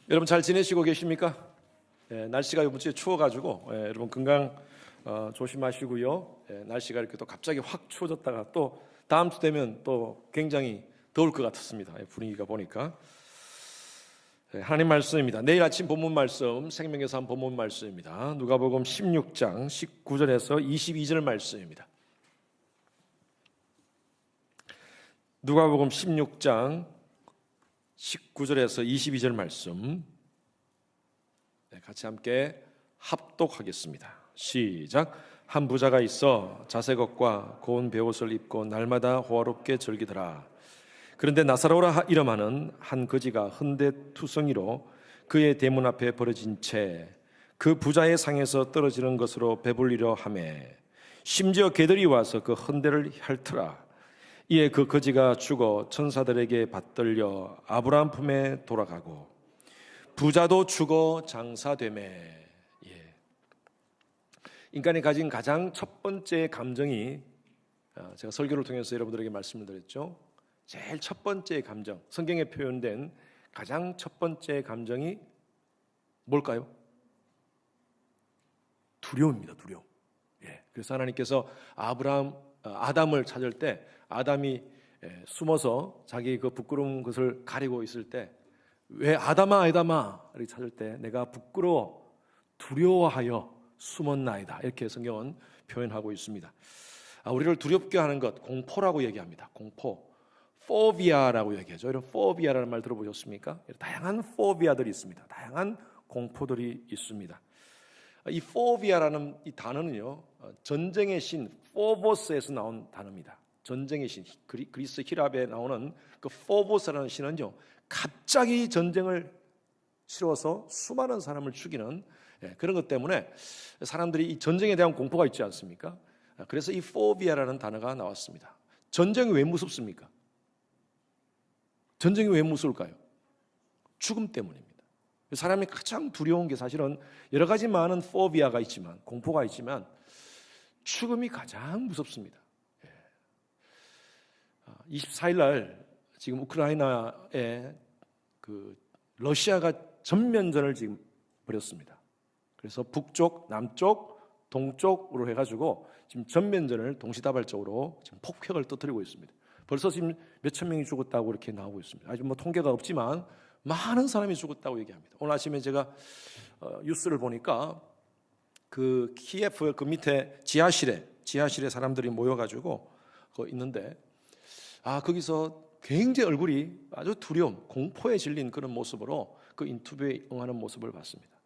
여러분 잘 지내시고 계십니까? 날씨가 이번 주에 추워가지고 여러분 건강 조심하시고요. 날씨가 이렇게 또 갑자기 확 추워졌다가 또 다음 주 되면 또 굉장히 더울 것 같았습니다. 분위기가 보니까. 하나님 말씀입니다. 내일 아침 본문 말씀, 생명에서 한 본문 말씀입니다. 누가복음 16장 19절에서 22절 말씀입니다. 누가복음 16장 19절에서 22절 말씀 같이 함께 합독하겠습니다. 시작. 한 부자가 있어 자색옷과 고운 베옷을 입고 날마다 호화롭게 즐기더라. 그런데 나사로라 이름하는 한 거지가 흔대투성이로 그의 대문 앞에 버려진 채 그 부자의 상에서 떨어지는 것으로 배불리려 하매 심지어 개들이 와서 그 흔대를 핥더라. 이에 그 거지가 죽어 천사들에게 받들려 아브라함 품에 돌아가고 부자도 죽어 장사되매. 인간이 가진 가장 첫 번째 감정이, 제가 설교를 통해서 여러분들에게 말씀을 드렸죠. 제일 첫 번째 감정, 성경에 표현된 가장 첫 번째 감정이 뭘까요? 두려움입니다. 두려움. 그래서 하나님께서 아담을 찾을 때 아담이 숨어서 자기 그 부끄러운 것을 가리고 있을 때 왜 아담아 이렇게 찾을 때 내가 부끄러워 두려워하여 숨었나이다, 이렇게 성경은 표현하고 있습니다. 우리를 두렵게 하는 것, 공포라고 얘기합니다. 공포, 포비아라고 얘기하죠. 이런 포비아라는 말 들어보셨습니까? 다양한 포비아들이 있습니다. 다양한 공포들이 있습니다. 이 포비아라는 이 단어는요, 전쟁의 신 포보스에서 나온 단어입니다. 전쟁의 신, 그리스 히랍에 나오는 그 포보스라는 신은요, 갑자기 전쟁을 치러서 수많은 사람을 죽이는 그런 것 때문에 사람들이 이 전쟁에 대한 공포가 있지 않습니까? 그래서 이 포비아라는 단어가 나왔습니다. 전쟁이 왜 무섭습니까? 전쟁이 왜 무서울까요? 죽음 때문입니다. 사람이 가장 두려운 게 사실은 여러 가지 많은 포비아가 있지만, 공포가 있지만 죽음이 가장 무섭습니다. 24일 날 지금 우크라이나에 그 러시아가 전면전을 지금 벌였습니다. 그래서 북쪽, 남쪽, 동쪽으로 해가지고 지금 전면전을 동시다발적으로 지금 폭격을 터뜨리고 있습니다. 벌써 지금 몇천 명이 죽었다고 이렇게 나오고 있습니다. 아직 뭐 통계가 없지만 많은 사람이 죽었다고 얘기합니다. 오늘 아침에 제가 뉴스를 보니까 그 키예프 그 밑에 지하실에 사람들이 모여가지고 있는데, 거기서 굉장히 얼굴이 아주 두려움, 공포에 질린 그런 모습으로 그 인터뷰에 응하는 모습을 봤습니다.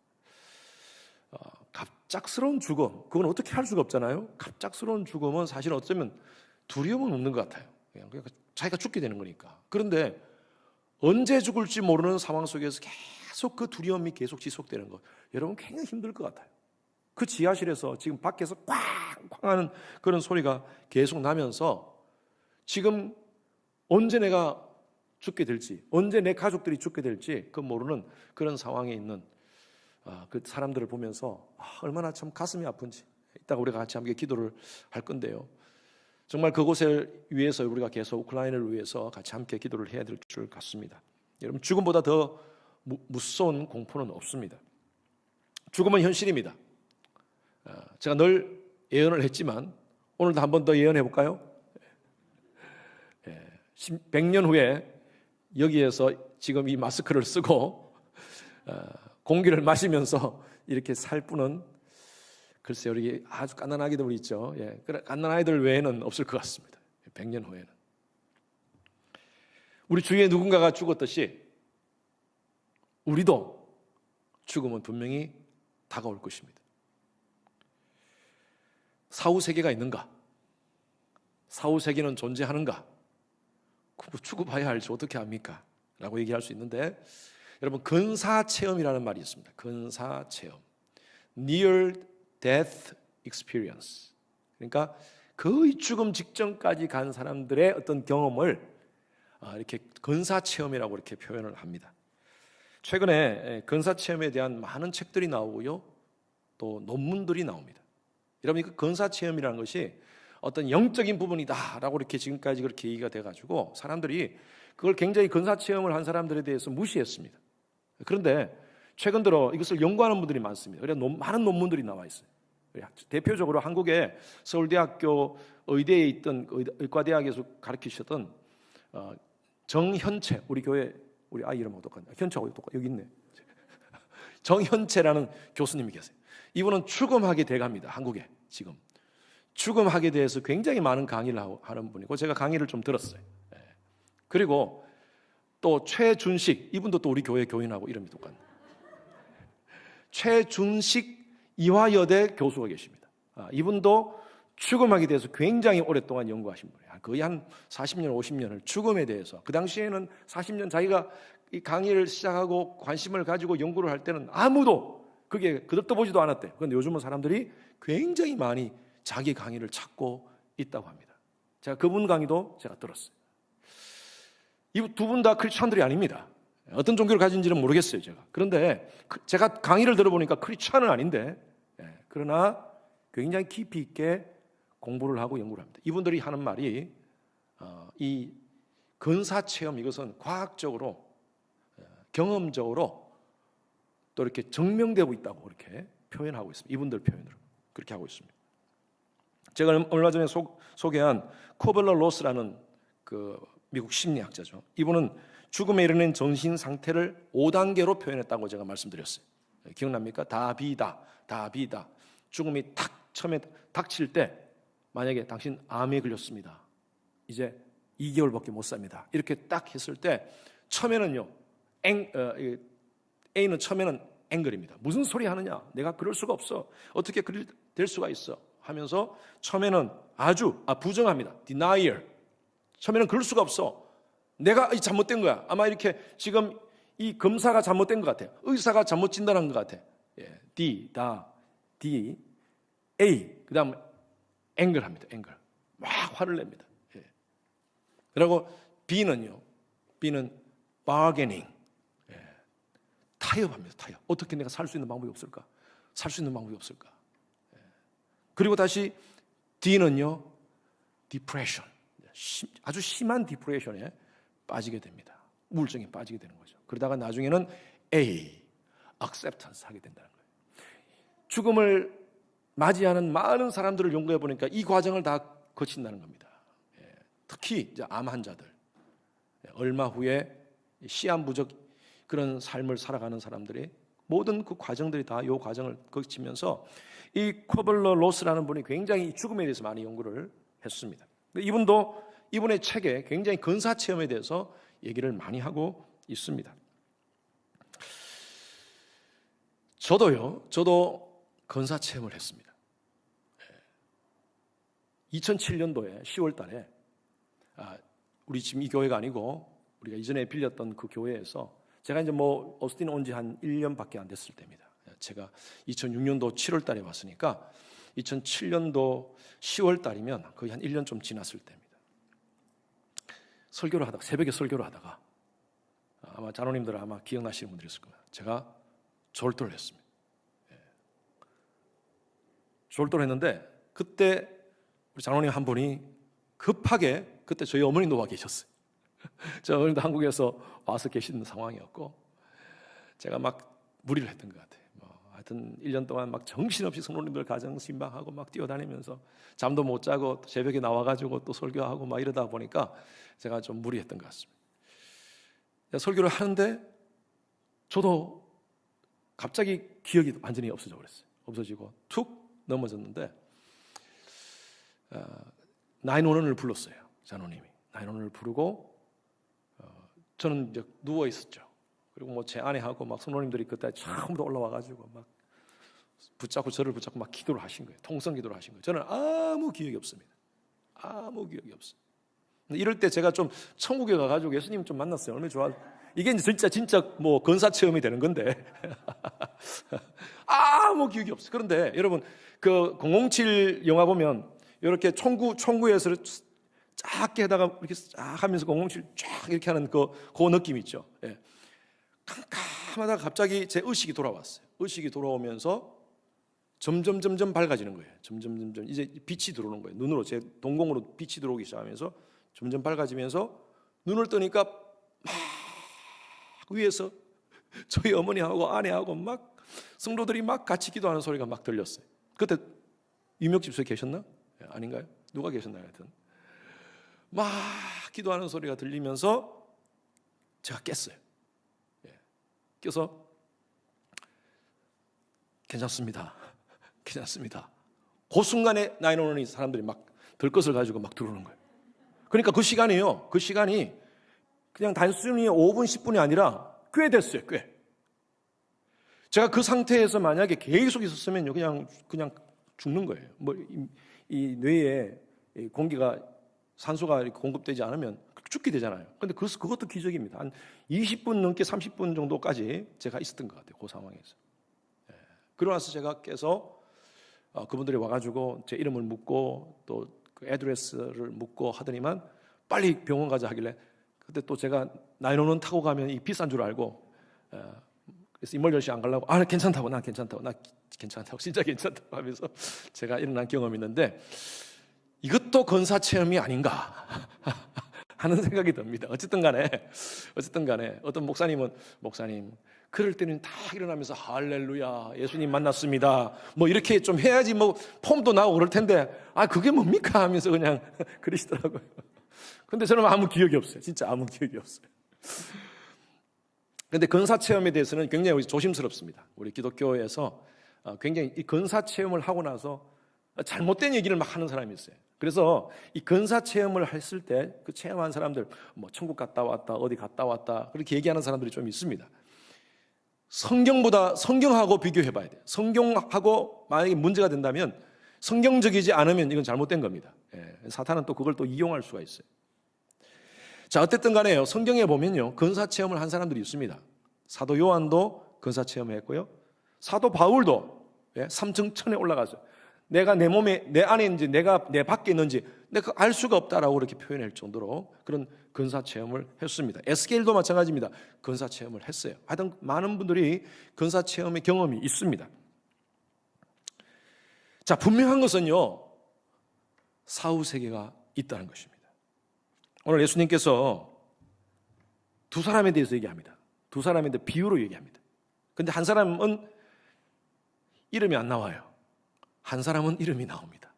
갑작스러운 죽음, 그건 어떻게 할 수가 없잖아요. 갑작스러운 죽음은 사실 어쩌면 두려움은 없는 것 같아요. 그냥 자기가 죽게 되는 거니까. 그런데 언제 죽을지 모르는 상황 속에서 계속 그 두려움이 계속 지속되는 것, 여러분 굉장히 힘들 것 같아요. 그 지하실에서 지금 밖에서 꽝꽝 하는 그런 소리가 계속 나면서 지금 언제 내가 죽게 될지, 언제 내 가족들이 죽게 될지 그 모르는 그런 상황에 있는 그 사람들을 보면서 얼마나 참 가슴이 아픈지, 이따가 우리가 같이 함께 기도를 할 건데요. 정말 그곳을 위해서 우리가 계속 우크라이나를 위해서 같이 함께 기도를 해야 될 줄 같습니다. 여러분, 죽음보다 더 무서운 공포는 없습니다. 죽음은 현실입니다. 제가 늘 예언을 했지만 오늘도 한 번 더 예언해 볼까요? 100년 후에 여기에서 지금 이 마스크를 쓰고 공기를 마시면서 이렇게 살 뿐은, 글쎄요, 여기 아주 갓난 아기들 있죠. 갓난 아이들 외에는 없을 것 같습니다. 100년 후에는. 우리 주위에 누군가가 죽었듯이 우리도 죽음은 분명히 다가올 것입니다. 사후세계가 있는가? 사후세계는 존재하는가? 죽어봐야 알지 어떻게 합니까? 라고 얘기할 수 있는데, 여러분, 근사체험이라는 말이 있습니다. 근사체험, Near Death Experience. 그러니까 거의 죽음 직전까지 간 사람들의 어떤 경험을 이렇게 근사체험이라고 이렇게 표현을 합니다. 최근에 근사체험에 대한 많은 책들이 나오고요, 또 논문들이 나옵니다. 여러분, 그 근사체험이라는 것이 어떤 영적인 부분이다라고 이렇게 지금까지 그렇게 얘기가 돼가지고 사람들이 그걸 굉장히 근사체험을 한 사람들에 대해서 무시했습니다. 그런데 최근 들어 이것을 연구하는 분들이 많습니다. 그래서 많은 논문들이 나와 있어요. 대표적으로 한국의 서울대학교 의대에 있던 의과대학에서 가르치셨던 정현채, 우리 교회 우리 아이 이름하고 똑같네. 현채하고 똑같 여기 있네. 정현채라는 교수님이 계세요. 이분은 추금학에 대가입니다. 한국에 지금 추금학에 대해서 굉장히 많은 강의를 하는 분이고 제가 강의를 좀 들었어요. 그리고 또 최준식, 이분도 또 우리 교회 교인하고 이름이 똑같네. 최준식 이화여대 교수가 계십니다. 이분도 추금학에 대해서 굉장히 오랫동안 연구하신 분이에요. 거의 한 40년, 50년을 추금에 대해서. 그 당시에는 40년 자기가 이 강의를 시작하고 관심을 가지고 연구를 할 때는 아무도 그게 그것도 보지도 않았대요. 그런데 요즘은 사람들이 굉장히 많이 자기 강의를 찾고 있다고 합니다. 제가 그분 강의도 제가 들었어요. 이 두 분 다 크리스찬들이 아닙니다. 어떤 종교를 가진지는 모르겠어요, 제가. 그런데 제가 강의를 들어보니까 크리스찬은 아닌데, 그러나 굉장히 깊이 있게 공부를 하고 연구를 합니다. 이분들이 하는 말이 이 근사 체험, 이것은 과학적으로 경험적으로 또 이렇게 증명되고 있다고 이렇게 표현하고 있습니다. 이분들 표현으로 그렇게 하고 있습니다. 제가 얼마 전에 소개한 코블러 로스라는 그 미국 심리학자죠. 이분은 죽음에 이르는 정신 상태를 5단계로 표현했다고 제가 말씀드렸어요. 기억납니까? 다비다. 죽음이 탁 처음에 닥칠 때 만약에 당신 암에 걸렸습니다. 이제 2개월밖에 못 삽니다. 이렇게 딱 했을 때 처음에는요. A는 처음에는 앵글입니다. 무슨 소리 하느냐? 내가 그럴 수가 없어. 어떻게 그럴 될 수가 있어? 하면서 처음에는 아주 부정합니다. denial. 처음에는 그럴 수가 없어. 내가 잘못된 거야. 아마 이렇게 지금 이 검사가 잘못된 것 같아요. 의사가 잘못 진단한 것 같아. D, A. 그 다음 앵글합니다. 앵글. 막 화를 냅니다. 그리고 B는 bargaining. 타협합니다. 타협. 어떻게 내가 살 수 있는 방법이 없을까? 살 수 있는 방법이 없을까? 그리고 다시 D는요, depression. 아주 심한 디프레션에 빠지게 됩니다. 우울증에 빠지게 되는 거죠. 그러다가 나중에는 A, acceptance 하게 된다는 거예요. 죽음을 맞이하는 많은 사람들을 연구해 보니까 이 과정을 다 거친다는 겁니다. 특히 이제 암 환자들, 얼마 후에 시한부적 그런 삶을 살아가는 사람들이 모든 그 과정들이 다 이 과정을 거치면서 이 코블러 로스라는 분이 굉장히 죽음에 대해서 많이 연구를 했습니다. 이분도 이분의 책에 굉장히 근사 체험에 대해서 얘기를 많이 하고 있습니다. 저도 근사 체험을 했습니다. 2007년도에 10월 달에 우리 지금 이 교회가 아니고 우리가 이전에 빌렸던 그 교회에서 제가 이제 오스틴 온 지 한 1년밖에 안 됐을 때입니다. 제가 2006년도 7월 달에 왔으니까 2007년도 10월 달이면 거의 한 1년 좀 지났을 때입니다. 설교를 하다가 새벽에 설교를 하다가 아마 장로님들 아마 기억나시는 분들이 있을 거예요. 제가 졸도를 했습니다. 졸도를 했는데 그때 우리 장로님 한 분이 급하게 그때 저희 어머니도 와 계셨어요. 저 어머니도 한국에서 와서 계시는 상황이었고 제가 막 무리를 했던 것 같아요. 하여튼 1년 동안 막 정신없이 성도님들 가정 신방하고 막 뛰어다니면서 잠도 못 자고 새벽에 나와가지고 또 설교하고 막 이러다 보니까 제가 좀 무리했던 것 같습니다. 설교를 하는데 저도 갑자기 기억이 완전히 없어져 버렸어요. 없어지고 툭 넘어졌는데 911을 불렀어요. 장로님이 911을 부르고 저는 이제 누워 있었죠. 그리고 제 아내하고 막 성도님들이 그때 전부 다 올라와가지고 막 저를 붙잡고 막 기도를 하신 거예요. 통성 기도를 하신 거예요. 저는 아무 기억이 없습니다. 아무 기억이 없어요. 이럴 때 제가 좀 천국에 가가지고 예수님 좀 만났어요. 얼마나 좋아. 이게 이제 진짜 건사 체험이 되는 건데 아무 기억이 없어요. 그런데 여러분 그 007 영화 보면 이렇게 총구에서 작게 하다가 이렇게 쫙 하면서 007 쫙 이렇게 하는 그 느낌 있죠. 캄캄하다가 갑자기 제 의식이 돌아왔어요. 의식이 돌아오면서 점점 밝아지는 거예요. 점점 이제 빛이 들어오는 거예요. 눈으로 제 동공으로 빛이 들어오기 시작하면서 점점 밝아지면서 눈을 뜨니까 막 위에서 저희 어머니하고 아내하고 막 성도들이 막 같이 기도하는 소리가 막 들렸어요. 그때 유명집소에 계셨나? 아닌가요? 누가 계셨나요? 하여튼 막 기도하는 소리가 들리면서 제가 깼어요. 깨서 괜찮습니다. 괜찮습니다. 그 순간에 911이 사람들이 막 들것을 가지고 막 들어오는 거예요. 그러니까 그 시간이 그냥 단순히 5분, 10분이 아니라 꽤 됐어요. 꽤. 제가 그 상태에서 만약에 계속 있었으면요, 그냥 죽는 거예요. 이 뇌에 공기가 산소가 공급되지 않으면 죽게 되잖아요. 근데 그것도 기적입니다. 한 20분 넘게 30분 정도까지 제가 있었던 것 같아요. 그 상황에서. 그러고 나서 제가 깨서 그분들이 와가지고 제 이름을 묻고 또 그 애드레스를 묻고 하더니만 빨리 병원 가자 하길래, 그때 또 제가 911 타고 가면 이 비싼 줄 알고, 그래서 이멀전시 안 가려고, 난 괜찮다고 진짜 괜찮다고 하면서 제가 일어난 경험이 있는데, 이것도 건사 체험이 아닌가 하는 생각이 듭니다. 어쨌든 간에 어떤 목사님 그럴 때는 다 일어나면서 할렐루야 예수님 만났습니다 뭐 이렇게 좀 해야지 뭐 폼도 나오고 그럴 텐데, 그게 뭡니까 하면서 그냥 그러시더라고요. 근데 저는 아무 기억이 없어요. 진짜 아무 기억이 없어요. 근데 건사 체험에 대해서는 굉장히 조심스럽습니다. 우리 기독교에서 굉장히 이 건사 체험을 하고 나서 잘못된 얘기를 막 하는 사람이 있어요. 그래서 이 건사 체험을 했을 때 그 체험한 사람들, 뭐 천국 갔다 왔다, 어디 갔다 왔다 그렇게 얘기하는 사람들이 좀 있습니다. 성경하고 비교해 봐야 돼요. 성경하고 만약에 문제가 된다면 성경적이지 않으면 이건 잘못된 겁니다. 사탄은 또 그걸 또 이용할 수가 있어요. 자, 어쨌든 간에요, 성경에 보면요, 건사 체험을 한 사람들이 있습니다. 사도 요한도 건사 체험을 했고요, 사도 바울도 3층 천에 올라가서 내가 내 몸에, 내 안에 있는지 내가 내 밖에 있는지 내가 알 수가 없다라고 그렇게 표현할 정도로 그런 건사 체험을 했습니다. 에스겔도 마찬가지입니다. 건사 체험을 했어요. 하여튼 많은 분들이 건사 체험의 경험이 있습니다. 자, 분명한 것은요, 사후세계가 있다는 것입니다. 오늘 예수님께서 두 사람에 대해서 얘기합니다. 두 사람에 대해 비유로 얘기합니다. 근데 한 사람은 이름이 안 나와요. 한 사람은 이름이 나옵니다.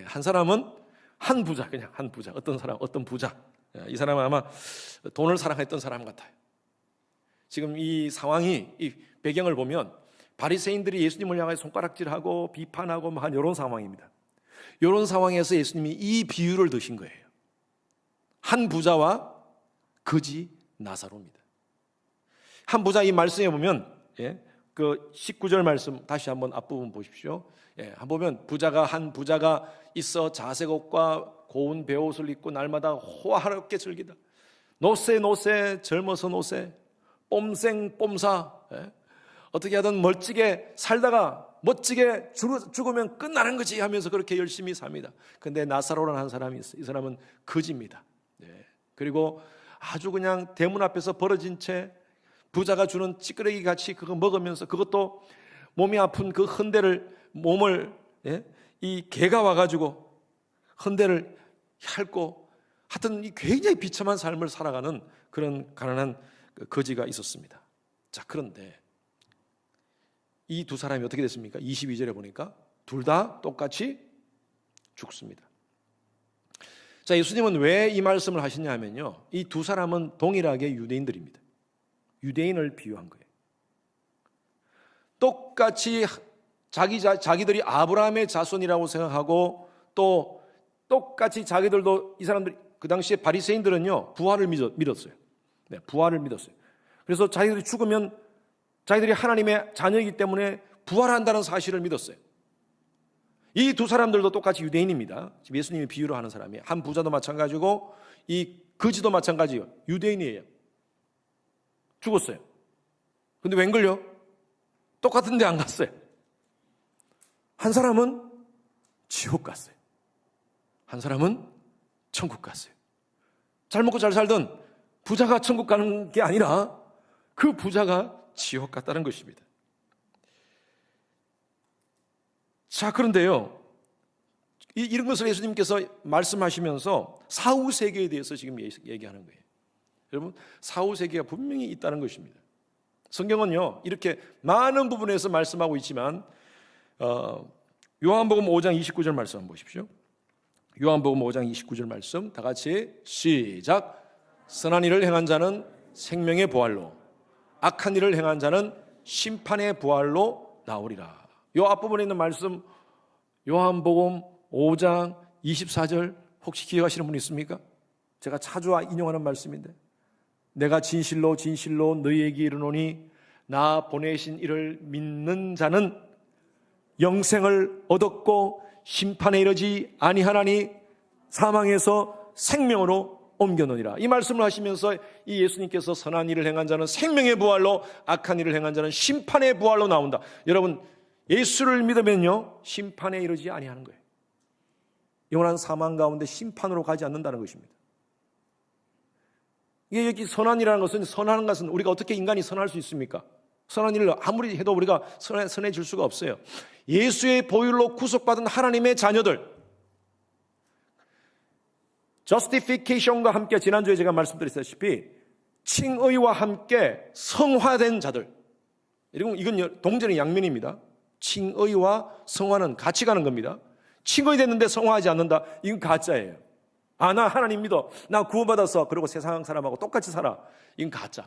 한 사람은 한 부자, 그냥 한 부자. 어떤 부자. 이 사람은 아마 돈을 사랑했던 사람 같아요. 지금 이 상황이, 이 배경을 보면 바리새인들이 예수님을 향해 손가락질하고 비판하고 한 이런 상황입니다. 이런 상황에서 예수님이 이 비유를 드신 거예요. 한 부자와 거지 나사로입니다. 한 부자, 이 말씀에 보면 그 19절 말씀 다시 한번 앞부분 보십시오. 한번 보면 한 부자가 있어 자색 옷과 고운 베옷을 입고 날마다 호화롭게 즐기다. 노세 젊어서 노세, 뽐생 뽐사, 어떻게 하든 멀찍게 살다가 멋지게 죽으면 끝나는 거지 하면서 그렇게 열심히 삽니다. 근데 나사로라는 한 사람이 있어요. 이 사람은 거지입니다. 그리고 아주 그냥 대문 앞에서 벌어진 채 부자가 주는 찌끄레기 같이 그거 먹으면서, 그것도 몸이 아픈 그 몸을 이 개가 와가지고 헌대를 핥고, 하여튼 굉장히 비참한 삶을 살아가는 그런 가난한 거지가 있었습니다. 자, 그런데 이 두 사람이 어떻게 됐습니까? 22절에 보니까 둘 다 똑같이 죽습니다. 자, 예수님은 왜 이 말씀을 하시냐 하면요, 이 두 사람은 동일하게 유대인들입니다. 유대인을 비유한 거예요. 똑같이 자기들이 아브라함의 자손이라고 생각하고, 또 똑같이 자기들도, 이 사람들 그 당시에 바리새인들은요 부활을 믿었어요. 부활을 믿었어요. 그래서 자기들이 죽으면 자기들이 하나님의 자녀이기 때문에 부활한다는 사실을 믿었어요. 이 두 사람들도 똑같이 유대인입니다. 지금 예수님이 비유로 하는 사람이에요. 한 부자도 마찬가지고 이 거지도 마찬가지예요. 유대인이에요. 죽었어요. 근데 웬걸요? 똑같은 데 안 갔어요. 한 사람은 지옥 갔어요. 한 사람은 천국 갔어요. 잘 먹고 잘 살던 부자가 천국 가는 게 아니라 그 부자가 지옥 갔다는 것입니다. 자, 그런데요, 이런 것을 예수님께서 말씀하시면서 사후 세계에 대해서 지금 얘기하는 거예요. 여러분, 사후 세계가 분명히 있다는 것입니다. 성경은요 이렇게 많은 부분에서 말씀하고 있지만 요한복음 5장 29절 말씀 한번 보십시오. 요한복음 5장 29절 말씀 다 같이 시작. 선한 일을 행한 자는 생명의 부활로, 악한 일을 행한 자는 심판의 부활로 나오리라. 요 앞부분에 있는 말씀 요한복음 5장 24절 혹시 기억하시는 분 있습니까? 제가 자주 인용하는 말씀인데, 내가 진실로 진실로 너희에게 이르노니 나 보내신 이를 믿는 자는 영생을 얻었고 심판에 이르지 아니하나니 사망에서 생명으로 옮겨놓으리라. 이 말씀을 하시면서 이 예수님께서 선한 일을 행한 자는 생명의 부활로, 악한 일을 행한 자는 심판의 부활로 나온다. 여러분, 예수를 믿으면요 심판에 이르지 아니하는 거예요. 영원한 사망 가운데 심판으로 가지 않는다는 것입니다. 이게 여기 선한이라는 것은, 선하는 것은 우리가 어떻게 인간이 선할 수 있습니까? 선한 일을 아무리 해도 우리가 선해질 수가 없어요. 예수의 보혈로 구속받은 하나님의 자녀들, justification과 함께 지난주에 제가 말씀드렸다시피 칭의와 함께 성화된 자들, 이건 동전의 양면입니다. 칭의와 성화는 같이 가는 겁니다. 칭의됐는데 성화하지 않는다, 이건 가짜예요. 나 하나님 믿어, 나 구원받았어, 그리고 세상 사람하고 똑같이 살아, 이건 가짜.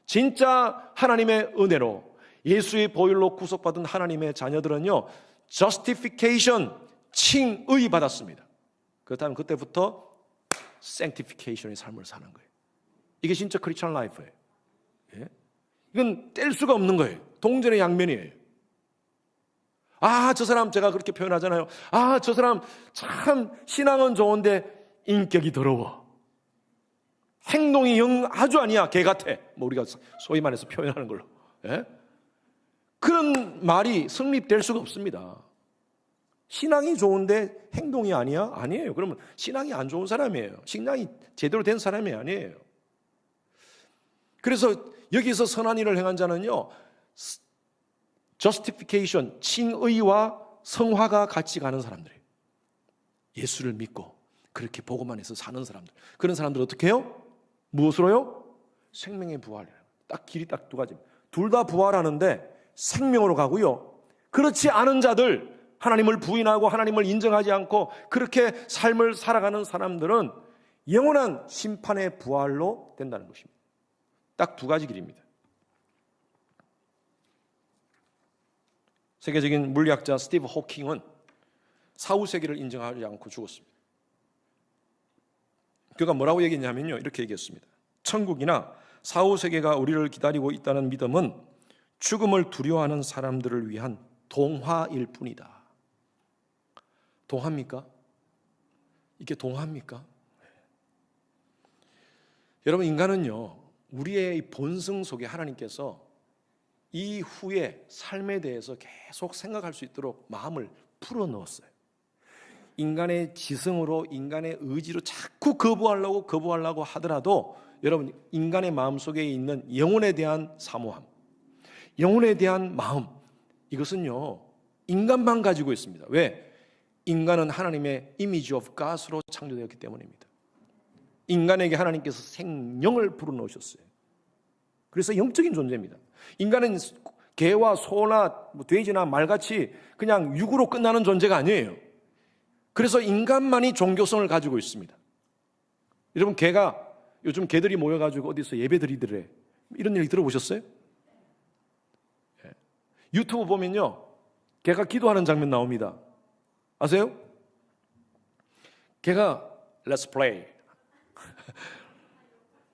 진짜 하나님의 은혜로 예수의 보혈로 구속받은 하나님의 자녀들은요 justification, 칭의 받았습니다. 그렇다면 그때부터 sanctification의 삶을 사는 거예요. 이게 진짜 크리스천 라이프예요. 예? 이건 뗄 수가 없는 거예요. 동전의 양면이에요. 저 사람, 제가 그렇게 표현하잖아요. 저 사람 참 신앙은 좋은데 인격이 더러워, 행동이 영 아주 아니야, 개 같아, 우리가 소위 말해서 표현하는 걸로. 예? 그런 말이 성립될 수가 없습니다. 신앙이 좋은데 행동이 아니야? 아니에요. 그러면 신앙이 안 좋은 사람이에요. 신앙이 제대로 된 사람이 아니에요. 그래서 여기서 선한 일을 행한 자는요 justification, 칭의와 성화가 같이 가는 사람들이에요. 예수를 믿고 그렇게 복음만 해서 사는 사람들, 그런 사람들 어떻게 해요? 무엇으로요? 생명의 부활이에요. 딱 길이 딱 두 가지. 둘 다 부활하는데 생명으로 가고요, 그렇지 않은 자들, 하나님을 부인하고 하나님을 인정하지 않고 그렇게 삶을 살아가는 사람들은 영원한 심판의 부활로 된다는 것입니다. 딱 두 가지 길입니다. 세계적인 물리학자 스티브 호킹은 사후세계를 인정하지 않고 죽었습니다. 그가 뭐라고 얘기했냐면요, 이렇게 얘기했습니다. 천국이나 사후세계가 우리를 기다리고 있다는 믿음은 죽음을 두려워하는 사람들을 위한 동화일 뿐이다. 동화입니까? 이게 동화입니까? 여러분, 인간은요 우리의 본성 속에 하나님께서 이후의 삶에 대해서 계속 생각할 수 있도록 마음을 풀어넣었어요. 인간의 지성으로, 인간의 의지로 자꾸 거부하려고 하더라도 여러분, 인간의 마음속에 있는 영혼에 대한 사모함, 영혼에 대한 마음, 이것은요 인간만 가지고 있습니다. 왜? 인간은 하나님의 이미지 오브 갓으로 창조되었기 때문입니다. 인간에게 하나님께서 생명을 불어넣으셨어요. 그래서 영적인 존재입니다. 인간은 개와 소나 돼지나 말같이 그냥 육으로 끝나는 존재가 아니에요. 그래서 인간만이 종교성을 가지고 있습니다. 여러분, 요즘 개들이 모여가지고 어디서 예배 드리더래, 이런 얘기 들어보셨어요? 유튜브 보면요 개가 기도하는 장면 나옵니다. 아세요? 개가 Let's play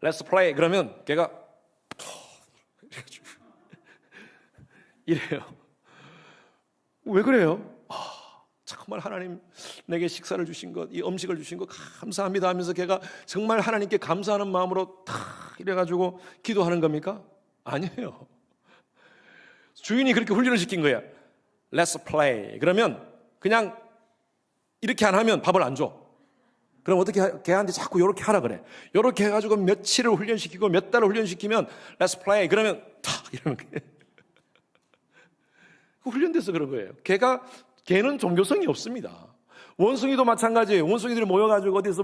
Let's play 그러면 개가 이래요. 왜 그래요? 정말 하나님 내게 식사를 주신 것, 이 음식을 주신 것 감사합니다 하면서 걔가 정말 하나님께 감사하는 마음으로 탁 이래가지고 기도하는 겁니까? 아니에요. 주인이 그렇게 훈련을 시킨 거야. Let's play 그러면 그냥 이렇게 안 하면 밥을 안 줘. 그럼 어떻게 걔한테 자꾸 이렇게 하라 그래. 이렇게 해가지고 며칠을 훈련시키고 몇 달을 훈련시키면 Let's play 그러면 탁 이러는 거예요. 훈련돼서 그런 거예요. 걔는 종교성이 없습니다. 원숭이도 마찬가지예요. 원숭이들이 모여가지고 어디서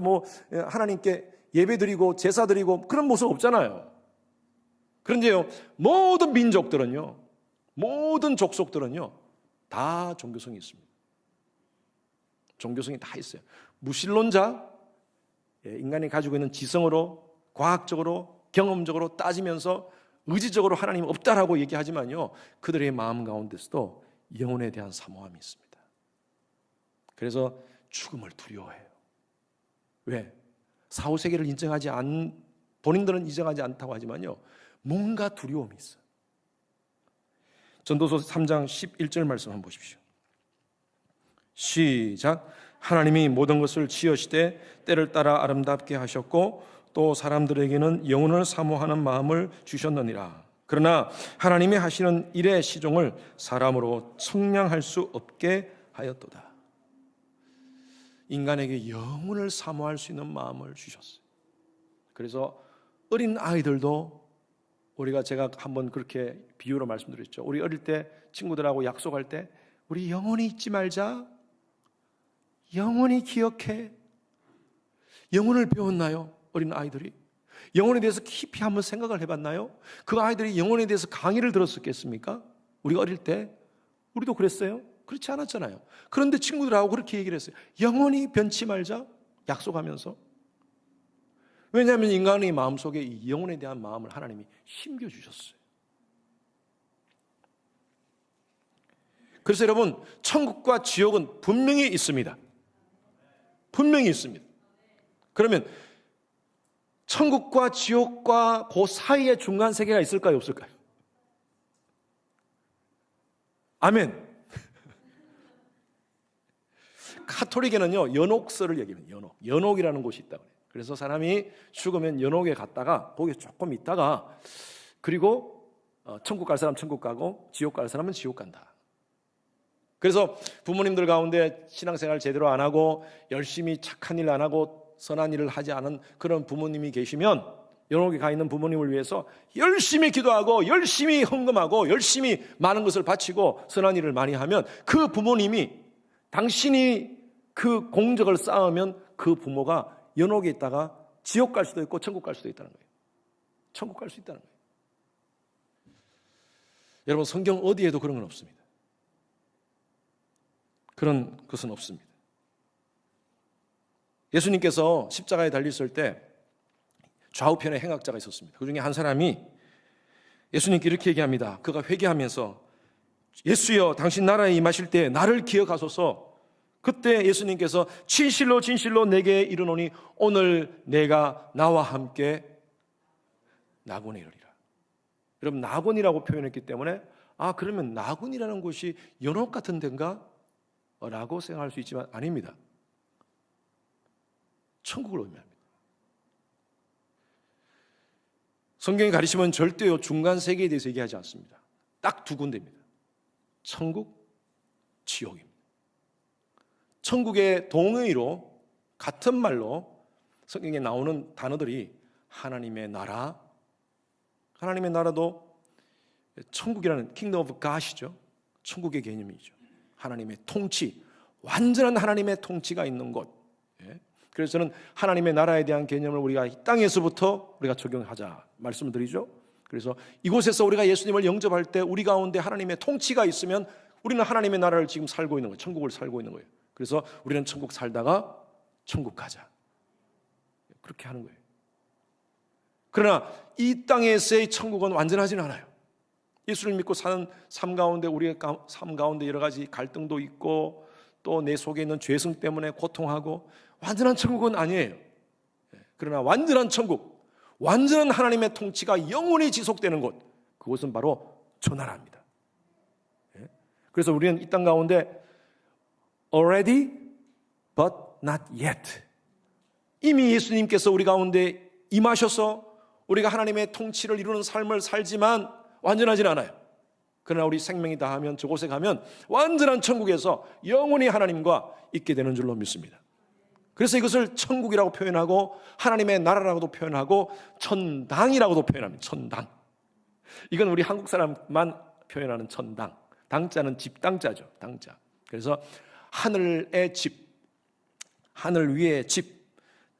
하나님께 예배 드리고 제사 드리고 그런 모습 없잖아요. 그런데요, 모든 민족들은요, 모든 족속들은요, 다 종교성이 있습니다. 종교성이 다 있어요. 무신론자, 인간이 가지고 있는 지성으로, 과학적으로, 경험적으로 따지면서 의지적으로 하나님 없다라고 얘기하지만요, 그들의 마음 가운데서도 영혼에 대한 사모함이 있습니다. 그래서 죽음을 두려워해요. 왜? 사후세계를 본인들은 인정하지 않다고 하지만요, 뭔가 두려움이 있어요. 전도서 3장 11절 말씀 한번 보십시오. 시작. 하나님이 모든 것을 지으시되 때를 따라 아름답게 하셨고 또 사람들에게는 영혼을 사모하는 마음을 주셨느니라. 그러나 하나님이 하시는 일의 시종을 사람으로 측량할 수 없게 하였도다. 인간에게 영혼을 사모할 수 있는 마음을 주셨어요. 그래서 어린 아이들도 제가 한번 그렇게 비유로 말씀드렸죠. 우리 어릴 때 친구들하고 약속할 때 우리 영원히 잊지 말자, 영원히 기억해. 영혼을 배웠나요? 어린 아이들이 영혼에 대해서 깊이 한번 생각을 해봤나요? 그 아이들이 영혼에 대해서 강의를 들었었겠습니까? 우리가 어릴 때 우리도 그랬어요? 그렇지 않았잖아요. 그런데 친구들하고 그렇게 얘기를 했어요. 영원히 변치 말자, 약속하면서. 왜냐하면 인간의 마음속에 이 영혼에 대한 마음을 하나님이 심겨주셨어요. 그래서 여러분, 천국과 지옥은 분명히 있습니다. 분명히 있습니다. 그러면 천국과 지옥과 그 사이에 중간 세계가 있을까요, 없을까요? 아멘. 카톨릭에는요, 연옥설을 얘기합니다. 연옥이라는 곳이 있다고 해요. 그래서 사람이 죽으면 연옥에 갔다가 거기 조금 있다가 그리고 천국 갈 사람 천국 가고 지옥 갈 사람은 지옥 간다. 그래서 부모님들 가운데 신앙생활 제대로 안 하고 열심히 착한 일 안 하고 선한 일을 하지 않은 그런 부모님이 계시면 연옥에 가 있는 부모님을 위해서 열심히 기도하고 열심히 헌금하고 열심히 많은 것을 바치고 선한 일을 많이 하면 그 부모님이 당신이 그 공적을 쌓으면 그 부모가 연옥에 있다가 지옥 갈 수도 있고 천국 갈 수도 있다는 거예요. 천국 갈 수 있다는 거예요. 여러분, 성경 어디에도 그런 건 없습니다. 그런 것은 없습니다. 예수님께서 십자가에 달리셨을 때 좌우편에 행악자가 있었습니다. 그 중에 한 사람이 예수님께 이렇게 얘기합니다. 그가 회개하면서 예수여, 당신 나라에 임하실 때 나를 기억하소서. 그때 예수님께서 진실로 진실로 내게 이르노니 오늘 내가 나와 함께 낙원에 이르리라. 여러분, 낙원이라고 표현했기 때문에 그러면 낙원이라는 곳이 연옥 같은 데인가? 라고 생각할 수 있지만 아닙니다. 천국을 의미합니다. 성경이 가르치면 절대요 중간 세계에 대해서 얘기하지 않습니다. 딱 두 군데입니다. 천국, 지옥입니다. 천국의 동의로 같은 말로 성경에 나오는 단어들이 하나님의 나라, 하나님의 나라도 천국이라는 Kingdom of God이죠. 천국의 개념이죠. 하나님의 통치, 완전한 하나님의 통치가 있는 곳. 그래서 저는 하나님의 나라에 대한 개념을 우리가 이 땅에서부터 우리가 적용하자 말씀을 드리죠. 그래서 이곳에서 우리가 예수님을 영접할 때 우리 가운데 하나님의 통치가 있으면 우리는 하나님의 나라를 지금 살고 있는 거예요. 천국을 살고 있는 거예요. 그래서 우리는 천국 살다가 천국 가자, 그렇게 하는 거예요. 그러나 이 땅에서의 천국은 완전하지는 않아요. 예수를 믿고 사는 삶 가운데 우리의 삶 가운데 여러 가지 갈등도 있고 또 내 속에 있는 죄성 때문에 고통하고 완전한 천국은 아니에요. 그러나 완전한 천국, 완전한 하나님의 통치가 영원히 지속되는 곳, 그곳은 바로 저 나라입니다. 그래서 우리는 이 땅 가운데 already but not yet, 이미 예수님께서 우리 가운데 임하셔서 우리가 하나님의 통치를 이루는 삶을 살지만 완전하진 않아요. 그러나 우리 생명이 다하면 저곳에 가면 완전한 천국에서 영원히 하나님과 있게 되는 줄로 믿습니다. 그래서 이것을 천국이라고 표현하고 하나님의 나라라고도 표현하고 천당이라고도 표현합니다. 천당. 이건 우리 한국 사람만 표현하는 천당. 당자는 집당자죠. 당자. 그래서 하늘의 집, 하늘 위의 집,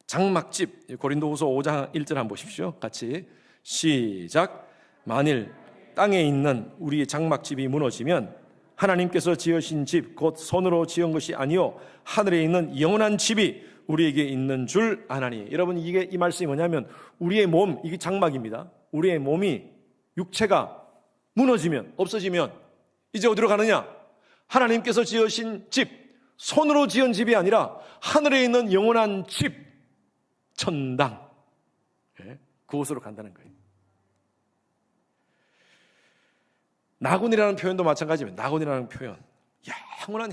장막집. 고린도후서 5장 1절 한번 보십시오. 같이 시작. 만일 땅에 있는 우리의 장막집이 무너지면 하나님께서 지으신 집 곧 손으로 지은 것이 아니요 하늘에 있는 영원한 집이 우리에게 있는 줄 아나니. 여러분, 이 말씀이 뭐냐면 우리의 몸, 이게 장막입니다. 우리의 몸이, 육체가 무너지면, 없어지면 이제 어디로 가느냐? 하나님께서 지으신 집, 손으로 지은 집이 아니라 하늘에 있는 영원한 집, 천당, 그곳으로 간다는 거예요. 낙원이라는 표현도 마찬가지입니다. 낙원이라는 표현, 영원한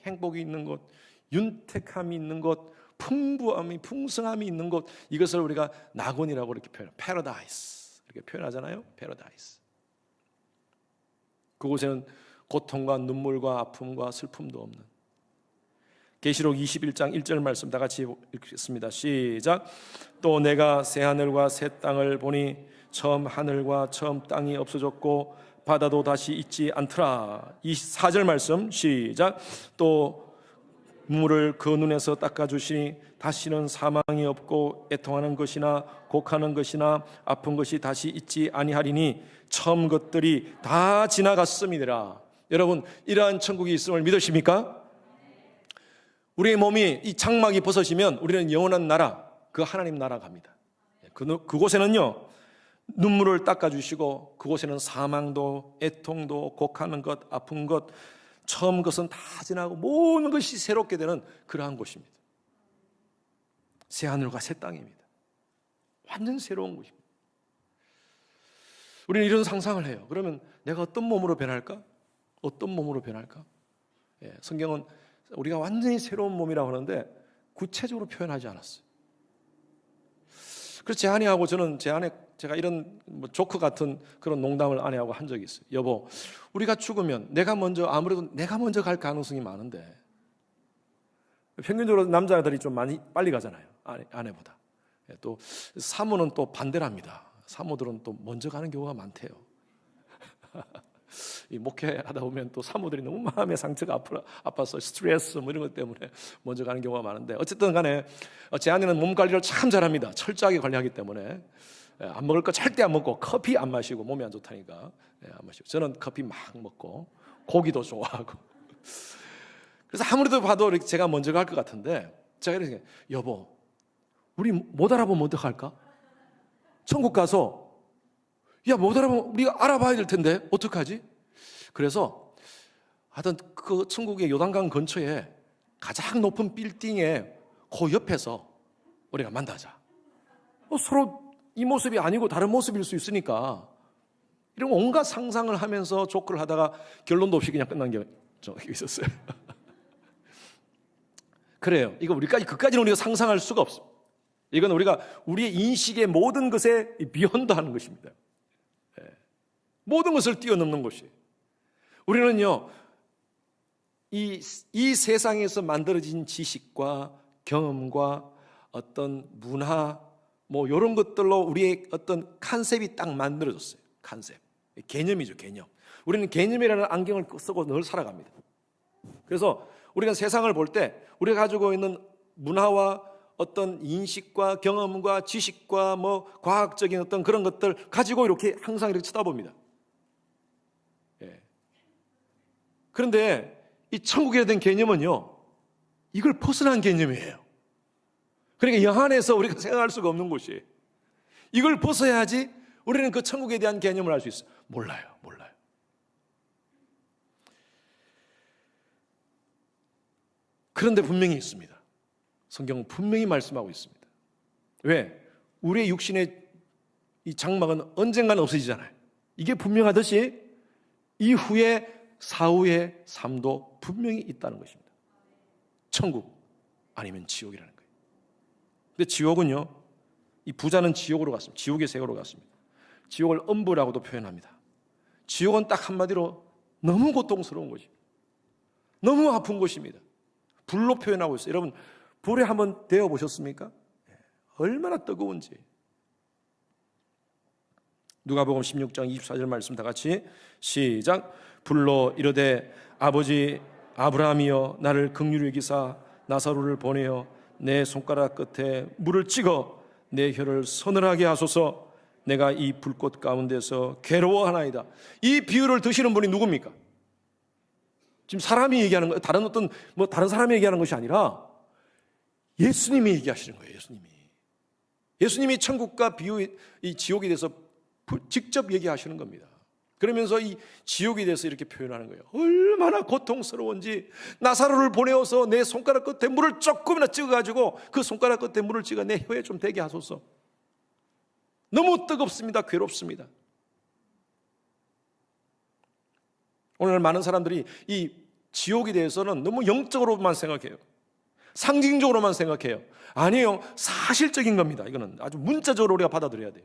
행복이 있는 곳, 윤택함이 있는 곳, 풍부함이, 풍성함이 있는 곳, 이것을 우리가 낙원이라고 이렇게 표현해요. 패러다이스 이렇게 표현하잖아요. 패러다이스. 그곳에는 고통과 눈물과 아픔과 슬픔도 없는. 계시록 21장 1절 말씀 다 같이 읽겠습니다. 시작. 또 내가 새 하늘과 새 땅을 보니 처음 하늘과 처음 땅이 없어졌고 바다도 다시 있지 않더라. 24절 말씀 시작. 또 물을 그 눈에서 닦아주시니 다시는 사망이 없고 애통하는 것이나 곡하는 것이나 아픈 것이 다시 있지 아니하리니 처음 것들이 다 지나갔음이니라. 여러분, 이러한 천국이 있음을 믿으십니까? 우리의 몸이, 이 장막이 벗어지면 우리는 영원한 나라, 그 하나님 나라 갑니다. 그곳에는요 눈물을 닦아주시고 그곳에는 사망도 애통도 곡하는 것 아픈 것 처음 것은 다 지나고 모든 것이 새롭게 되는 그러한 곳입니다. 새 하늘과 새 땅입니다. 완전 새로운 곳입니다. 우리는 이런 상상을 해요. 그러면 내가 어떤 몸으로 변할까? 어떤 몸으로 변할까? 성경은 우리가 완전히 새로운 몸이라고 하는데 구체적으로 표현하지 않았어요. 그래서 제 아내하고 저는 제가 이런 조크 같은 그런 농담을 아내하고 한 적이 있어요. 여보, 우리가 죽으면 아무래도 내가 먼저 갈 가능성이 많은데, 평균적으로 남자들이 좀 많이 빨리 가잖아요. 아내보다. 또 사모는 또 반대랍니다. 사모들은 또 먼저 가는 경우가 많대요. 이 목회하다 보면 또 사모들이 너무 마음의 상처가 아파서 스트레스 이런 것 때문에 먼저 가는 경우가 많은데, 어쨌든 간에 제 아내는 몸 관리를 참 잘합니다. 철저하게 관리하기 때문에 안 먹을 거 절대 안 먹고, 커피 안 마시고, 몸이 안 좋다니까 안 마시고, 저는 커피 막 먹고 고기도 좋아하고. 그래서 아무래도 봐도 제가 먼저 갈 것 같은데, 제가 이렇게, 여보, 우리 못 알아보면 어떡할까? 천국 가서 못 알아보면 우리가 알아봐야 될 텐데 어떡하지? 그래서 하여튼 그 천국의 요단강 근처에 가장 높은 빌딩에 그 옆에서 우리가 만나자. 서로 이 모습이 아니고 다른 모습일 수 있으니까, 이런 온갖 상상을 하면서 조크를 하다가 결론도 없이 그냥 끝난 게 있었어요. 그래요. 이거 그까지는 우리가 상상할 수가 없어. 이건 우리의 인식의 모든 것에 비현도하는 것입니다. 모든 것을 뛰어넘는 것이. 우리는요, 이 세상에서 만들어진 지식과 경험과 어떤 문화, 이런 것들로 우리의 어떤 컨셉이 딱 만들어졌어요. 컨셉. 개념이죠, 개념. 우리는 개념이라는 안경을 쓰고 늘 살아갑니다. 그래서 우리가 세상을 볼 때 우리가 가지고 있는 문화와 어떤 인식과 경험과 지식과 과학적인 어떤 그런 것들 가지고 항상 이렇게 쳐다봅니다. 그런데 이 천국에 대한 개념은요, 이걸 벗어난 개념이에요. 그러니까 영 안에서 우리가 생각할 수가 없는 곳이에요. 이걸 벗어야지 우리는 그 천국에 대한 개념을 알 수 있어요. 몰라요. 그런데 분명히 있습니다. 성경은 분명히 말씀하고 있습니다. 왜? 우리의 육신의 이 장막은 언젠가는 없어지잖아요. 이게 분명하듯이 이후에 사후의 삶도 분명히 있다는 것입니다. 천국 아니면 지옥이라는 거예요. 근데 지옥은요, 이 부자는 지옥으로 갔습니다. 지옥의 세계로 갔습니다. 지옥을 음부라고도 표현합니다. 지옥은 딱 한마디로 너무 고통스러운 것이, 너무 아픈 것입니다. 불로 표현하고 있어요. 여러분, 불에 한번 데워 보셨습니까? 얼마나 뜨거운지. 누가복음 16장 24절 말씀 다 같이 시작. 불로 이르되 아버지 아브라함이여 나를 긍휼히 여기사 나사로를 보내어 내 손가락 끝에 물을 찍어 내 혀를 서늘하게 하소서. 내가 이 불꽃 가운데서 괴로워하나이다. 이 비유를 드시는 분이 누굽니까? 지금 사람이 얘기하는 거, 다른 사람이 얘기하는 것이 아니라 예수님이 얘기하시는 거예요. 예수님이 천국과 이 지옥에 대해서 직접 얘기하시는 겁니다. 그러면서 이 지옥에 대해서 이렇게 표현하는 거예요. 얼마나 고통스러운지 나사로를 보내어서 내 손가락 끝에 물을 조금이나 찍어가지고 그 손가락 끝에 물을 찍어 내 혀에 좀 대게 하소서. 너무 뜨겁습니다. 괴롭습니다. 오늘 많은 사람들이 이 지옥에 대해서는 너무 영적으로만 생각해요. 상징적으로만 생각해요. 아니에요. 사실적인 겁니다. 이거는 아주 문자적으로 우리가 받아들여야 돼요.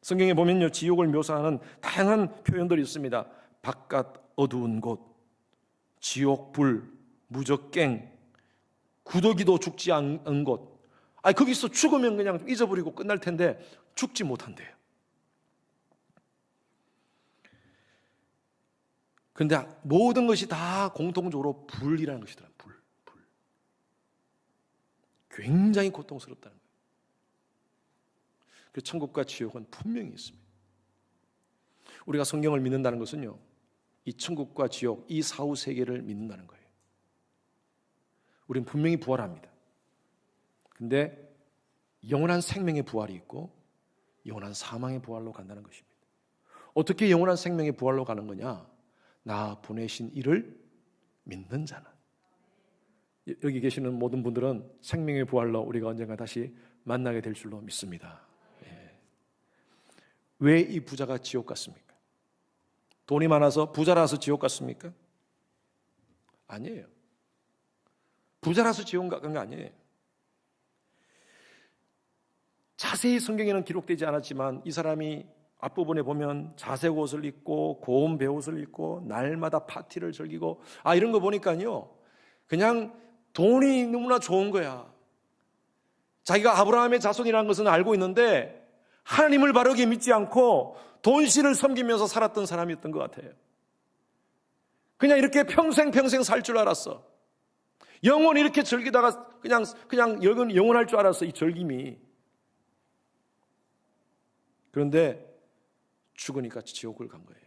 성경에 보면요, 지옥을 묘사하는 다양한 표현들이 있습니다. 바깥 어두운 곳, 지옥 불, 무적갱, 구더기도 죽지 않은 곳. 거기서 죽으면 그냥 잊어버리고 끝날 텐데 죽지 못한대요. 그런데 모든 것이 다 공통적으로 불이라는 것이더라고요. 불. 굉장히 고통스럽다는 거예요. 그 천국과 지옥은 분명히 있습니다. 우리가 성경을 믿는다는 것은요, 이 천국과 지옥, 이 사후 세계를 믿는다는 거예요. 우리는 분명히 부활합니다. 근데 영원한 생명의 부활이 있고 영원한 사망의 부활로 간다는 것입니다. 어떻게 영원한 생명의 부활로 가는 거냐? 나 보내신 이를 믿는 자는. 여기 계시는 모든 분들은 생명의 부활로 우리가 언젠가 다시 만나게 될 줄로 믿습니다. 왜 이 부자가 지옥 갔습니까? 돈이 많아서 부자라서 지옥 갔습니까? 아니에요. 부자라서 지옥 간 거 아니에요. 자세히 성경에는 기록되지 않았지만 이 사람이 앞부분에 보면 자색 옷을 입고 고운 베옷을 입고 날마다 파티를 즐기고 이런 거 보니까요, 그냥 돈이 너무나 좋은 거야. 자기가 아브라함의 자손이라는 것은 알고 있는데 하나님을 바르게 믿지 않고 돈신을 섬기면서 살았던 사람이었던 것 같아요. 그냥 이렇게 평생 살 줄 알았어. 영원히 이렇게 즐기다가 그냥 영원할 줄 알았어, 이 즐김이. 그런데 죽으니까 지옥을 간 거예요.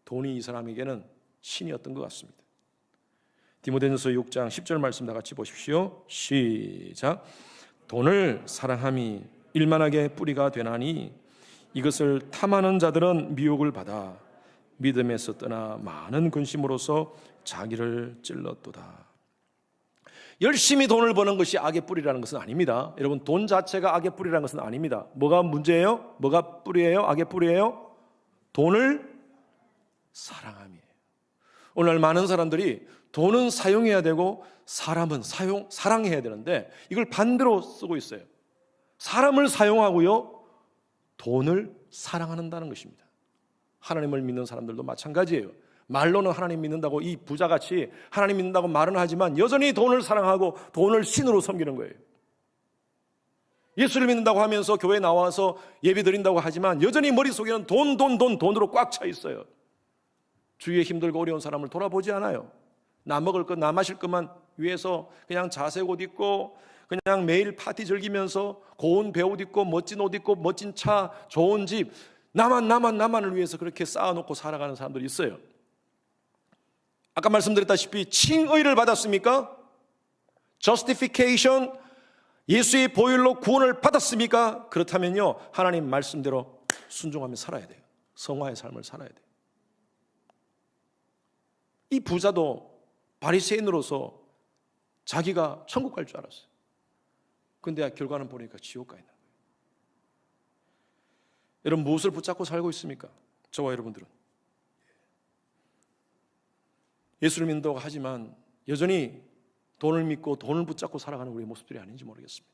돈이 이 사람에게는 신이었던 것 같습니다. 디모데전서 6장 10절 말씀 다 같이 보십시오. 시작. 돈을 사랑함이 일만하게 뿌리가 되나니 이것을 탐하는 자들은 미혹을 받아 믿음에서 떠나 많은 근심으로서 자기를 찔렀도다. 열심히 돈을 버는 것이 악의 뿌리라는 것은 아닙니다. 여러분, 돈 자체가 악의 뿌리라는 것은 아닙니다. 뭐가 문제예요? 뭐가 뿌리예요? 악의 뿌리예요? 돈을 사랑함이에요. 오늘 많은 사람들이 돈은 사용해야 되고 사람은 사랑해야 되는데 이걸 반대로 쓰고 있어요. 사람을 사용하고요, 돈을 사랑한다는 것입니다. 하나님을 믿는 사람들도 마찬가지예요. 말로는 하나님 믿는다고 이 부자같이 하나님 믿는다고 말은 하지만 여전히 돈을 사랑하고 돈을 신으로 섬기는 거예요. 예수를 믿는다고 하면서 교회에 나와서 예배 드린다고 하지만 여전히 머릿속에는 돈으로 꽉 차 있어요. 주위에 힘들고 어려운 사람을 돌아보지 않아요. 나 먹을 것, 나 마실 것만 위해서 그냥 자색 옷 입고 그냥 매일 파티 즐기면서 고운 배옷 입고 멋진 옷 입고 멋진 차, 좋은 집, 나만을 위해서 그렇게 쌓아놓고 살아가는 사람들이 있어요. 아까 말씀드렸다시피 칭의를 받았습니까? Justification, 예수의 보혈로 구원을 받았습니까? 그렇다면요, 하나님 말씀대로 순종하며 살아야 돼요. 성화의 삶을 살아야 돼요. 이 부자도 바리새인으로서 자기가 천국 갈 줄 알았어요. 근데 결과는 보니까 지옥 가 있는 거예요. 여러분, 무엇을 붙잡고 살고 있습니까? 저와 여러분들은 예수를 믿는다고 하지만 여전히 돈을 믿고 돈을 붙잡고 살아가는 우리의 모습들이 아닌지 모르겠습니다.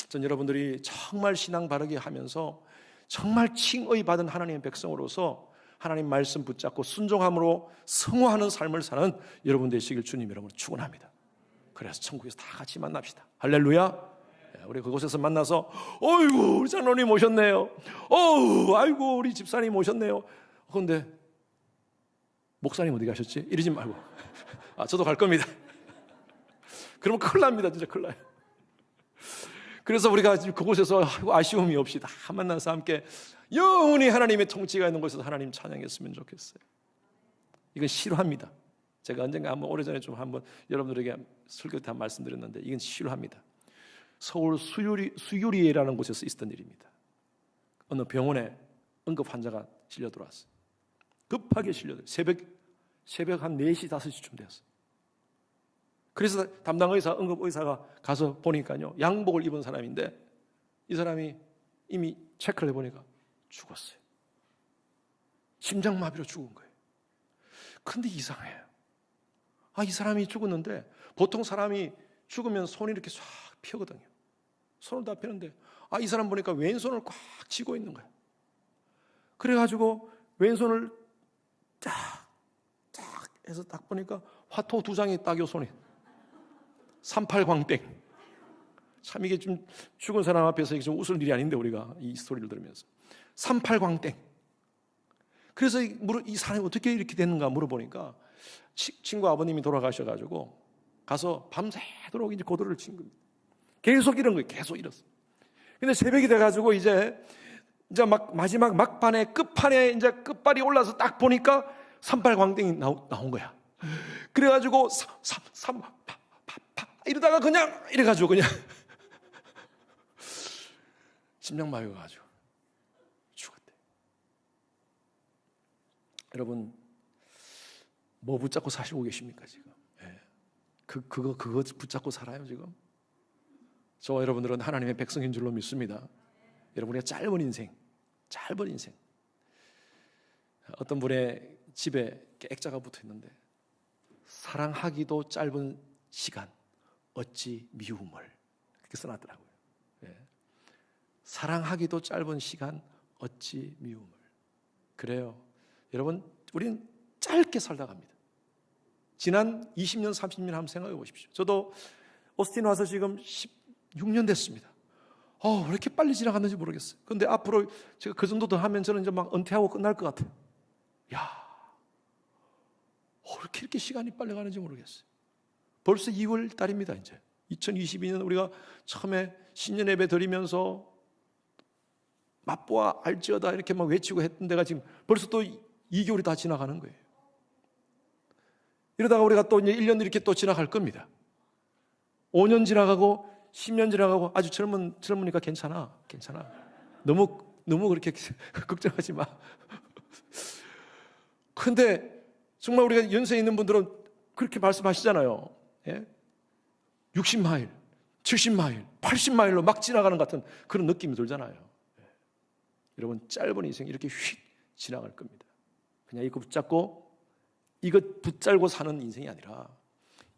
전 여러분들이 정말 신앙 바르게 하면서 정말 칭의 받은 하나님의 백성으로서 하나님 말씀 붙잡고 순종함으로 성화하는 삶을 사는 여러분 되시길 주님 이름으로 축원합니다. 그래서 천국에서 다 같이 만납시다. 할렐루야. 우리 그곳에서 만나서 어이구 우리 장로님 오셨네요. 아이고 우리 집사님 오셨네요. 그런데 목사님 어디 가셨지? 이러지 말고 저도 갈 겁니다. 그러면 큰일 납니다. 진짜 큰일 나요. 그래서 우리가 그곳에서 아쉬움이 없이 다 만나서 함께 영원히 하나님의 통치가 있는 곳에서 하나님 찬양했으면 좋겠어요. 이건 실화입니다. 제가 언젠가 오래전에 좀 한번 여러분들에게 설교 때 말씀드렸는데 이건 실화입니다. 서울 수유리에라는 곳에서 있었던 일입니다. 어느 병원에 응급 환자가 실려 들어왔어요. 급하게 실려들어요. 새벽 한 4시, 5시쯤 되었어요. 그래서 담당 응급 의사가 가서 보니까요, 양복을 입은 사람인데 이 사람이 이미 체크를 해보니까 죽었어요. 심장마비로 죽은 거예요. 근데 이상해요. 이 사람이 죽었는데 보통 사람이 죽으면 손이 이렇게 싹 펴거든요. 손을 다 펴는데 이 사람 보니까 왼손을 꽉 쥐고 있는 거예요. 그래가지고 왼손을 딱 해서 딱 보니까 화토 2장이 딱 요 손에 38광땡. 참 이게 좀 죽은 사람 앞에서 좀 웃을 일이 아닌데 우리가 이 스토리를 들으면서 38광땡. 그래서 이 사람이 어떻게 이렇게 됐는가 물어보니까 친구 아버님이 돌아가셔가지고 가서 밤새도록 이제 고도를 친 겁니다. 계속 이런 거예요. 계속 이랬어. 근데 새벽이 돼가지고 이제 마지막 막판에 끝판에 이제 끝발이 올라서 딱 보니까 38광땡이 나온 거야. 그래가지고 이러다가 그냥 이래가지고 그냥 심장마비가 가지고 죽었대. 여러분 뭐 붙잡고 사시고 계십니까 지금? 그거 붙잡고 살아요 지금? 저와 여러분들은 하나님의 백성인 줄로 믿습니다. 여러분의 짧은 인생. 어떤 분의 집에 액자가 붙어 있는데 사랑하기도 짧은 시간 어찌 미움을 그렇게 써놨더라고요. 사랑하기도 짧은 시간 어찌 미움을. 그래요. 여러분 우리는 짧게 살다 갑니다. 지난 20년 30년 한번 생각해 보십시오. 저도 오스틴 와서 지금 16년 됐습니다. 왜 이렇게 빨리 지나갔는지 모르겠어요. 그런데 앞으로 제가 그 정도 더 하면 저는 이제 막 은퇴하고 끝날 것 같아요. 이렇게 시간이 빨리 가는지 모르겠어요. 벌써 2월 달입니다. 이제 2022년 우리가 처음에 신년 예배 드리면서 맛보아 알지어다 이렇게 막 외치고 했던 데가 지금 벌써 또 2개월이 다 지나가는 거예요. 이러다가 우리가 또 이제 1년 이렇게 또 지나갈 겁니다. 5년 지나가고 10년 지나가고 아주 젊으니까 괜찮아. 너무 그렇게 걱정하지 마. 그런데 정말 우리가 연세 있는 분들은 그렇게 말씀하시잖아요. 60마일, 70마일, 80마일로 막 지나가는 것 같은 그런 느낌이 들잖아요. 여러분 짧은 인생 이렇게 휙 지나갈 겁니다. 그냥 이거 붙잡고 이것 붙잡고 사는 인생이 아니라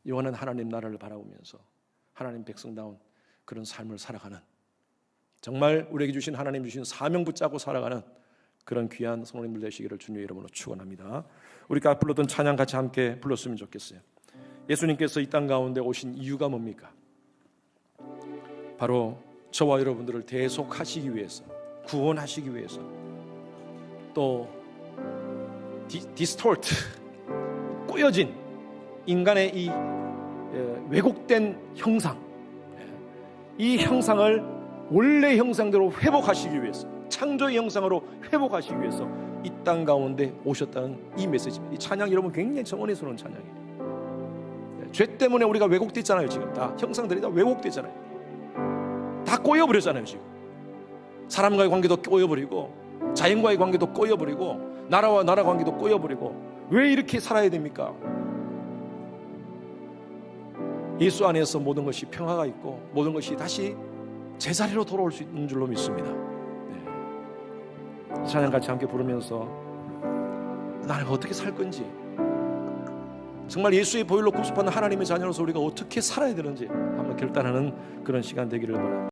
영원한 하나님 나라를 바라보면서 하나님 백성다운 그런 삶을 살아가는, 정말 우리에게 주신 하나님 주신 사명 붙잡고 살아가는 그런 귀한 성도님들 되시기를 주님의 이름으로 축원합니다. 우리가 불렀던 찬양 같이 함께 불렀으면 좋겠어요. 예수님께서 이 땅 가운데 오신 이유가 뭡니까? 바로 저와 여러분들을 대속하시기 위해서, 구원하시기 위해서, 또 디스토트 꼬여진 인간의 이 왜곡된 형상, 이 형상을 원래 형상대로 회복하시기 위해서, 창조의 형상으로 회복하시기 위해서 이 땅 가운데 오셨다는 이 메시지입니다. 이 찬양 여러분 굉장히 정원에서는 찬양이에요. 죄 때문에 우리가 왜곡됐잖아요. 지금 다 형상들이 다 왜곡됐잖아요. 다 꼬여버렸잖아요. 지금 사람과의 관계도 꼬여버리고 자연과의 관계도 꼬여버리고 나라와 나라 관계도 꼬여버리고 왜 이렇게 살아야 됩니까? 예수 안에서 모든 것이 평화가 있고 모든 것이 다시 제자리로 돌아올 수 있는 줄로 믿습니다. 이 찬양 같이 함께 부르면서 나는 어떻게 살 건지, 정말 예수의 보혈로 구속받는 하나님의 자녀로서 우리가 어떻게 살아야 되는지 한번 결단하는 그런 시간 되기를 바랍니다.